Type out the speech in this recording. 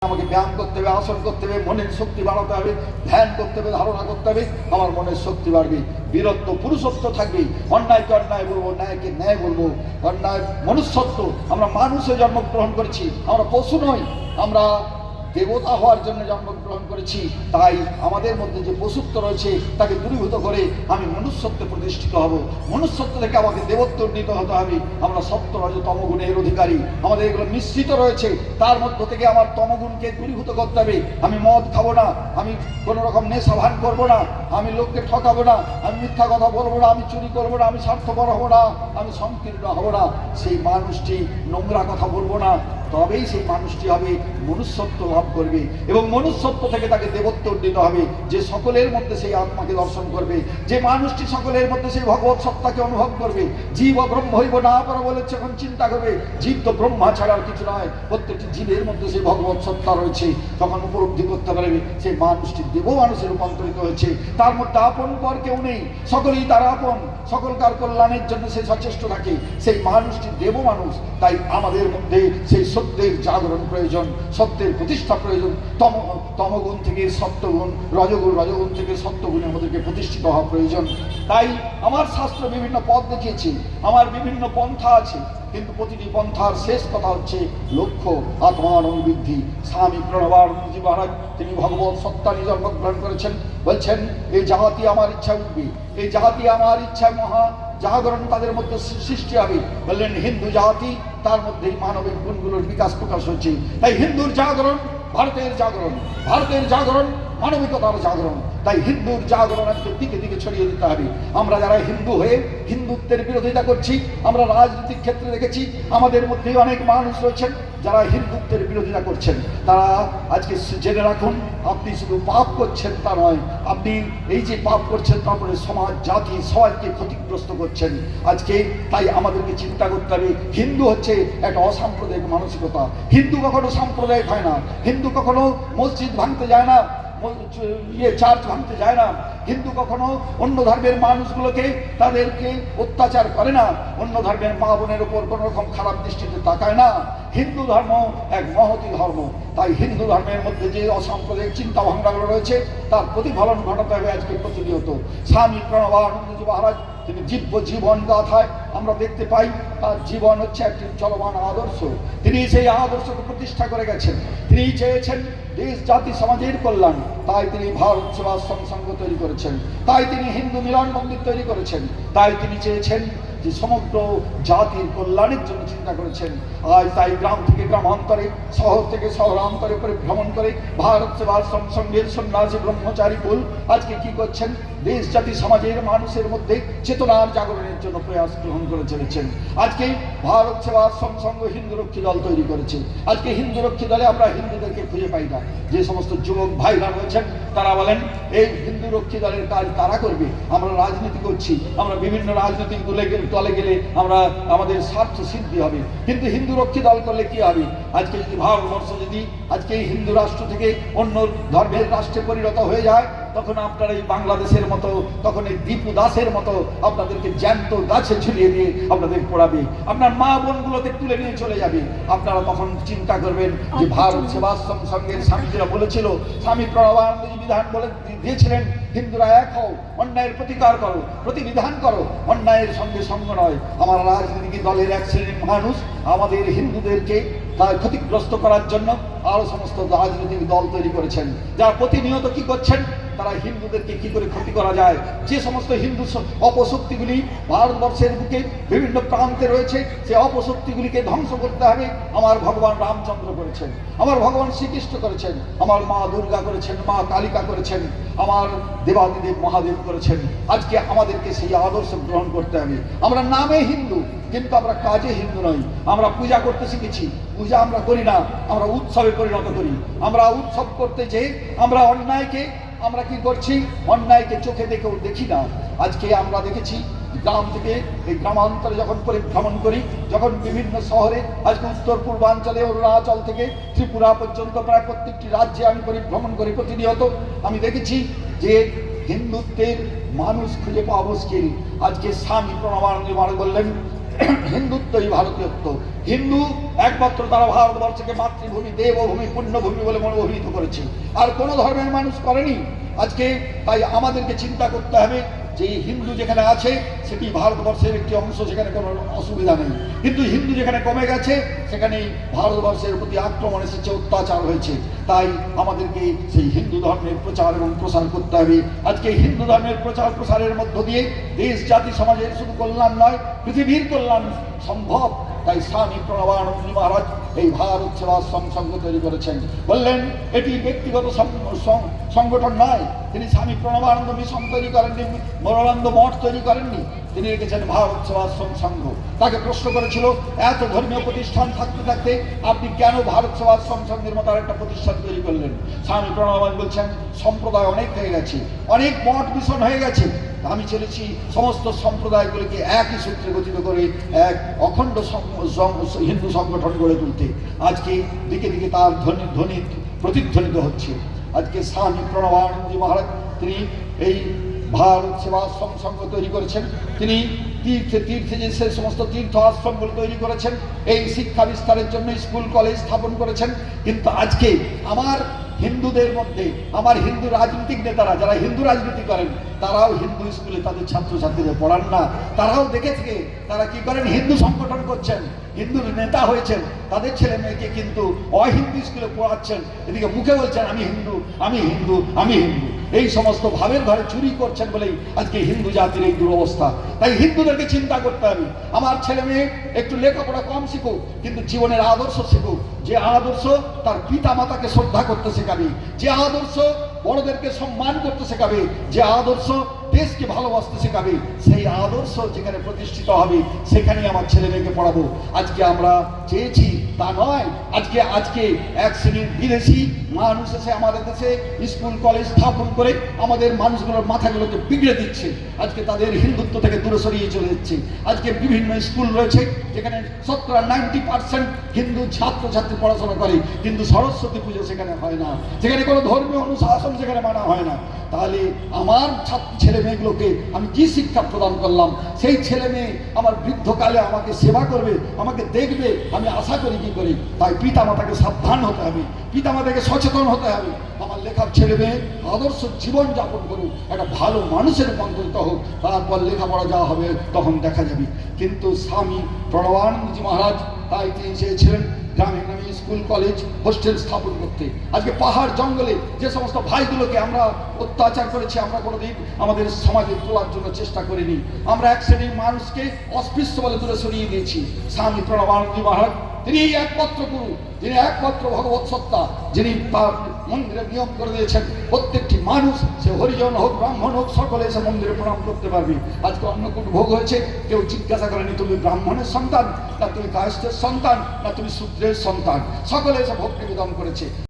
আমাকে ব্যায়াম করতে হবে, আসন করতে হবে, মনের শক্তি বাড়াতে হবে, ধ্যান করতে হবে, ধারণা করতে হবে, আমার মনের শক্তি বাড়বে, বীরত্ব পুরুষত্ব থাকবে, অন্যায়কে অন্যায় বলবো, ন্যায়কে ন্যায় বলবো, অন্যায় মনুষ্যত্ব। আমরা মানুষে জন্মগ্রহণ করেছি, আমরা পশু নই, আমরা দেবতা হওয়ার জন্য জন্মগ্রহণ করেছি। তাই আমাদের মধ্যে যে পশুত্ব রয়েছে তাকে দূরীভূত করে আমি মনুষ্যত্বে প্রতিষ্ঠিত হব। মনুষ্যত্ব থেকে আমাকে দেবত্ব উন্নীত হতে হবে। আমরা সত্য রজ তমগুণের অধিকারী, আমাদের এগুলো মিশ্রিত রয়েছে, তার মধ্য থেকে আমার তমগুণকে দূরীভূত করতে হবে। আমি মদ খাবো না, আমি কোনো রকম নেশা ভান করবো না, আমি লোককে ঠকাবো না, আমি মিথ্যা কথা বলবো না, আমি চুরি করবো না, আমি স্বার্থপর হবো না, আমি সংকীর্ণ হবো না। সেই মানুষটি নোংরা কথা বলবো না, তবেই সেই মানুষটি হবে মনুষ্যত্ব লাভ করবে এবং মনুষ্যত্ব থেকে তাকে দেবত্ব উন্নীত হবে, যে সকলের মধ্যে সেই আত্মাকে দর্শন করবে, যে মানুষটি সকলের মধ্যে সেই ভগবত সত্তাকে অনুভব করবে। জীব ব্রহ্ম হইব না পরে বলেছে, এখন চিন্তা করবে জীব তো ব্রহ্মা ছাড়া আর কিছু নয়, প্রত্যেকটি জীবের মধ্যে সেই ভগবত সত্তা রয়েছে। তখন উপলব্ধি করতে পারবে সেই মানুষটি দেব মানুষে রূপান্তরিত হয়েছে, তার মধ্যে আপন পর কেউ নেই, সকলেই তার আপন, সকলকার কল্যাণের জন্য সে সচেষ্ট থাকে, সেই মানুষটি দেব মানুষ। তাই আমাদের মধ্যে সেই সত্যের জাগরণ প্রয়োজন, সত্যের প্রতিষ্ঠা প্রয়োজন। তমগুণ থেকে সত্যগুণ, রজগুণ থেকে সত্যগুণে আমাদেরকে প্রতিষ্ঠিত হওয়া প্রয়োজন। তাই আমার শাস্ত্র বিভিন্ন পথ দেখিয়েছে, আমার বিভিন্ন পন্থা আছে, কিন্তু প্রতিটি পন্থার শেষ কথা হচ্ছে লক্ষ্য আত্মানুবৃদ্ধি। স্বামী প্রণবানন্দজি মহারাজ তিনি ভগবত সত্তা নিয়ে জন্মগ্রহণ করেছেন, বলছেন এই জাতি আমার ইচ্ছা উঠবে, এই জাতি আমার ইচ্ছা মহা জাগরণ তাদের মধ্যে সৃষ্টি হবে। বললেন হিন্দু জাতি, তার মধ্যেই মানবিক গুণগুলোর বিকাশ প্রকাশ হচ্ছে। তাই হিন্দুর জাগরণ ভারতের জাগরণ, ভারতের জাগরণ মানবিকতার জাগরণ। তাই হিন্দুর জাগরণ আজকে দিকে দিকে ছড়িয়ে দিতে হবে। আমরা যারা হিন্দু হয়ে হিন্দুত্বের বিরোধিতা করছি, আমরা রাজনৈতিক ক্ষেত্রে দেখেছি আমাদের মধ্যে অনেক মানুষ রয়েছেন যারা হিন্দুত্বের বিরোধিতা করছেন। তারা আজকে জেনে রাখুন, আপনি শুধু পাপ করছেন তা নয়, আপনি এই যে পাপ করছেন তারপরে সমাজ জাতি সবাইকে ক্ষতিগ্রস্ত করছেন আজকে। তাই আমাদেরকে চিন্তা করতে হবে, হিন্দু হচ্ছে একটা অসাম্প্রদায়িক মানসিকতা। হিন্দু কখনো সাম্প্রদায়িক হয় না, হিন্দু কখনো মসজিদ ভাঙতে যায় না, চার্চ ভাঙতে যায় না, হিন্দু কখনো অন্য ধর্মের মানুষগুলোকে তাদেরকে অত্যাচার করে না, অন্য ধর্মের মা বোনের উপর কোনো রকম খারাপ দৃষ্টিতে তাকায় না। হিন্দু ধর্ম এক মহতি ধর্ম। তাই হিন্দু ধর্মের মধ্যে যে অসাম্প্রদায়িক চিন্তা ভাবনাগুলো রয়েছে তার প্রতিফলন ঘটাতে হবে আজকে প্রতিনিয়ত। স্বামী প্রণবানন্দজি মহারাজ তিনি জীবন গাথায় আমরা দেখতে পাই তার জীবন হচ্ছে একটি চলমান আদর্শ। তিনি সেই আদর্শকে প্রতিষ্ঠা করে গেছেন। তিনি চেয়েছেন দেশ জাতি সমাজের কল্যাণ, তাই তিনি ভারত সেবাশ্রম সংঘ তৈরি করেছেন, তাই তিনি হিন্দু মিলন মন্দির তৈরি করেছেন, তাই তিনি চেয়েছেন যে সমগ্র জাতির কল্যাণের জন্য চিন্তা করেছেন। আজ তাই গ্রাম থেকে গ্রামান্তরে, শহর থেকে শহরান্তরে পরিভ্রমণ করে ভারত সেবাশ্রম সংঘের সন্ন্যাসী ব্রহ্মচারী কুল আজকে কি করছেন, দেশ জাতি সমাজের মানুষের মধ্যে চেতনার জাগরণের জন্য প্রয়াস গ্রহণ করে চলেছেন। আজকে ভারত সেবাশ্রম সংঘ হিন্দু রক্ষী দল তৈরি করেছে। আজকে হিন্দু রক্ষী দলে আমরা হিন্দুদেরকে খুঁজে পাই না। যে সমস্ত যুবক ভাইরা রয়েছেন তারা বলেন এই হিন্দু রক্ষী দলের কাজ তারা করবে, আমরা রাজনীতি করছি, আমরা বিভিন্ন রাজনৈতিক দলে গেলে আমরা আমাদের স্বার্থ সিদ্ধি হবে। কিন্তু হিন্দু রক্ষী দল করলে কি হবে? আজকে যদি ভারতবর্ষ যদি আজকে এই হিন্দু রাষ্ট্র থেকে অন্য ধর্মের রাষ্ট্রে পরিণত হয়ে যায়, তখন আপনারা এই বাংলাদেশের মতো, তখন এই দীপু দাসের মতো আপনাদেরকে জ্যান্ত গাছে ঝুলিয়ে দিয়ে আপনাদের পড়াবে, আপনার মা বোনগুলোকে তুলে নিয়ে চলে যাবে। আপনারা তখন চিন্তা করবেন যে ভারত সেবাশ্রম সংঘের স্বামীজিরা বলেছিল, স্বামী প্রণবানন্দজি বিধান বলে দিয়েছিলেন, হিন্দুরা এক হও, অন্যায়ের প্রতিকার করো, প্রতিবিধান করো, অন্যায়ের সঙ্গে সঙ্গ নয়। আমার রাজনীতিক দলের এক শ্রেণীর মানুষ আমাদের হিন্দুদেরকে তার ক্ষতিগ্রস্ত করার জন্য আরো সমস্ত রাজনৈতিক দল তৈরি করেছেন, যারা প্রতিনিয়ত কি করছেন, তারা হিন্দুদেরকে কি করে ক্ষতি করা যায়, যে সমস্ত হিন্দু অপশক্তিগুলি ভারতবর্ষের বুকে বিভিন্ন প্রান্তে রয়েছে, সেই অপশক্তিগুলিকে ধ্বংস করতে হবে। আমার ভগবান রামচন্দ্র করেছেন, আমার ভগবান শ্রীকৃষ্ণ করেছেন, আমার মা দুর্গা করেছেন, মা কালিকা করেছেন, আমার দেবাদিদেব মহাদেব করেছেন। আজকে আমাদেরকে সেই আদর্শ গ্রহণ করতে হবে। আমরা নামে হিন্দু কিন্তু আমরা কাজে হিন্দু নই। আমরা পূজা করতে শিখেছি, পূজা আমরা করি না, আমরা উৎসবে পরিণত করি। আমরা উৎসব করতে যেয়ে আমরা অন্যায়কে আমরা কি করছি, অন্যায়কে চোখে দেখেও দেখি না। আজকে আমরা দেখেছি গ্রাম থেকে এই গ্রামান্তরে যখন পরিভ্রমণ করি, যখন বিভিন্ন শহরে, আজকে উত্তর পূর্বাঞ্চলে অরুণাচল থেকে ত্রিপুরা পর্যন্ত প্রায় প্রত্যেকটি রাজ্যে আমি পরিভ্রমণ করি প্রতিনিয়ত, আমি দেখেছি যে হিন্দুত্বের মানুষ খুঁজে পাওয়া মুশকিল। আজকে স্বামী প্রণবানন্দজি মহারাজ বললেন হিন্দুত্বই ভারতীয়ত্ব। হিন্দু একমাত্র তারা ভারতবর্ষকে মাতৃভূমি, দেবভূমি, পুণ্যভূমি বলে অভিহিত করেছে, আর কোনো ধর্মের মানুষ করেনি। আজকে তাই আমাদেরকে চিন্তা করতে হবে যে হিন্দু যেখানে আছে সেটি ভারতবর্ষের একটি অংশ, সেখানে কোনো অসুবিধা নেই। কিন্তু হিন্দু যেখানে কমে গেছে সেখানেই ভারতবর্ষের প্রতি আক্রমণ এসেছে, অত্যাচার হয়েছে। তাই আমাদেরকে সেই হিন্দু ধর্মের প্রচার এবং প্রসার করতে হবে। আজকে হিন্দু ধর্মের প্রচার প্রসারের মধ্য দিয়ে দেশ, জাতি, সমাজের শুধু কল্যাণ নয়, পৃথিবীর কল্যাণ সম্ভব। তাই স্বামী প্রণবানন্দজি মহারাজ এই ভারত সেবাশ্রম সংঘ তৈরি করেছেন। বললেন এটি ব্যক্তিগত সংগঠন নয়। তিনি স্বামী প্রণবানন্দ মিশন তৈরি করেননি, মরানন্দ মঠ তৈরি করেননি, তিনি রেখেছেন ভারত সেবাশ্রম সংঘ। তাকে প্রশ্ন করেছিল, এত ধর্মীয় প্রতিষ্ঠান থাকতে থাকতে আপনি কেন ভারত সেবাশ্রম সংঘের মতো একটা প্রতিষ্ঠান তৈরি করলেন? স্বামী প্রণবানন্দ বলছেন, সম্প্রদায় অনেক হয়ে গেছে, অনেক মঠ মিশন হয়ে গেছে, আমি চলেছি সমস্ত সম্প্রদায়গুলিকে একই সূত্রে গঠিত করে এক অখণ্ড হিন্দু সংগঠন গড়ে তুলতে। আজকে দিকে দিকে তার ধ্বনি প্রতিধ্বনিত হচ্ছে। আজকে স্বামী প্রণবানন্দজি মহারাজ তিনি এই ভারত সেবাশ্রম সংঘ তৈরি করেছেন। তিনি তীর্থে তীর্থে যে সে সমস্ত তীর্থ আশ্রমগুলো তৈরি করেছেন, এই শিক্ষা বিস্তারের জন্য স্কুল কলেজ স্থাপন করেছেন। কিন্তু আজকে আমার হিন্দুদের মধ্যে, আমার হিন্দু রাজনৈতিক নেতারা যারা হিন্দু রাজনীতি করেন, তারাও হিন্দু স্কুলে তাদের ছাত্রছাত্রীদের পড়ান না। তারাও দেখে থেকে তারা কি করেন, হিন্দু সংগঠন করছেন, হিন্দুর নেতা হয়েছেন, তাদের ছেলে মেয়েকে কিন্তু অহিন্দু স্কুলে পড়াচ্ছেন। এদিকে মুখে বলছেন আমি হিন্দু, আমি হিন্দু, আমি হিন্দু। এই সমস্ত ভাবের ঘরে চুরি করছেন বলেই আজকে হিন্দু জাতির এই দুরবস্থা। তাই হিন্দুদেরকে চিন্তা করতে হবে, আমার ছেলে মেয়ে একটু লেখাপড়া কম শিখুক, কিন্তু জীবনের আদর্শ শিখুক। যে আদর্শ তার পিতা মাতাকে শ্রদ্ধা করতে শেখাবে, যে আদর্শ বড়দেরকে সম্মান করতে শেখাবে, যে আদর্শ দেশকে ভালোবাসতে শেখাবে, সেই আদর্শ যেখানে প্রতিষ্ঠিত হবে সেখানেই আমার ছেলে মেয়েকে পড়াবো। আজকে আমরা চেয়েছি তা নয়। আজকে এক শ্রেণীর বিদেশি মানুষ এসে আমাদের দেশে স্কুল কলেজ স্থাপন করে আমাদের মানুষগুলোর মাথাগুলোকে বিগড়ে দিচ্ছে। আজকে তাদের হিন্দুত্ব থেকে দূরে সরিয়ে চলে যাচ্ছে। আজকে বিভিন্ন স্কুল রয়েছে যেখানে 90% হিন্দু ছাত্রছাত্রী পড়াশোনা করে, কিন্তু সরস্বতী পুজো সেখানে হয় না, যেখানে কোনো ধর্মীয় অনুশাসন সেখানে মানা হয় না। তাহলে আমার ছেলে মেয়েগুলোকে আমি কি শিক্ষা প্রদান করলাম? সেই ছেলে মেয়ে আমার বৃদ্ধকালে আমাকে সেবা করবে, আমাকে দেখবে, আমি আশা করি কি করি? তাই পিতা মাতাকে সাবধান হতে হবে, পিতা মাতাকে সচেতন হতে হবে। আমার লেখার ছেলে মেয়ে আদর্শ জীবন যাপন করুক, একটা ভালো মানুষের রূপান্তরিত হোক, তারপর লেখাপড়া যা হবে তখন দেখা যাবে। কিন্তু স্বামী প্রণবানন্দজি মহারাজ তাই তিনি চেয়েছিলেন গ্রামে গ্রামে স্কুল কলেজ হোস্টেল স্থাপন করতে। আজকে পাহাড় জঙ্গলে যে সমস্ত ভাইগুলোকে আমরা অত্যাচার করেছি, আমরা কোনোদিন আমাদের সমাজে তোলার জন্য চেষ্টা করিনি। আমরা এক শ্রেণীর মানুষকে অস্পৃশ্য বলে দূরে সরিয়ে দিয়েছি। স্বামী প্রণবানন্দজি মহারাজ তিনি একমাত্র গুরু, যিনি একমাত্র ভগবত সত্তা, যিনি তার মন্দিরে নিয়ম করে দিয়েছেন প্রত্যেকটি মানুষ, সে হরিজন হোক ব্রাহ্মণ হোক, সকলে এসে মন্দিরে প্রণাম করতে পারবে। আজকে অন্নকূট ভোগ হয়েছে, কেউ জিজ্ঞাসা করেনি তুমি ব্রাহ্মণের সন্তান না তুমি কায়স্থের সন্তান না তুমি শূদ্রের সন্তান, সকলে এসে ভোগ নিবেদন করেছে।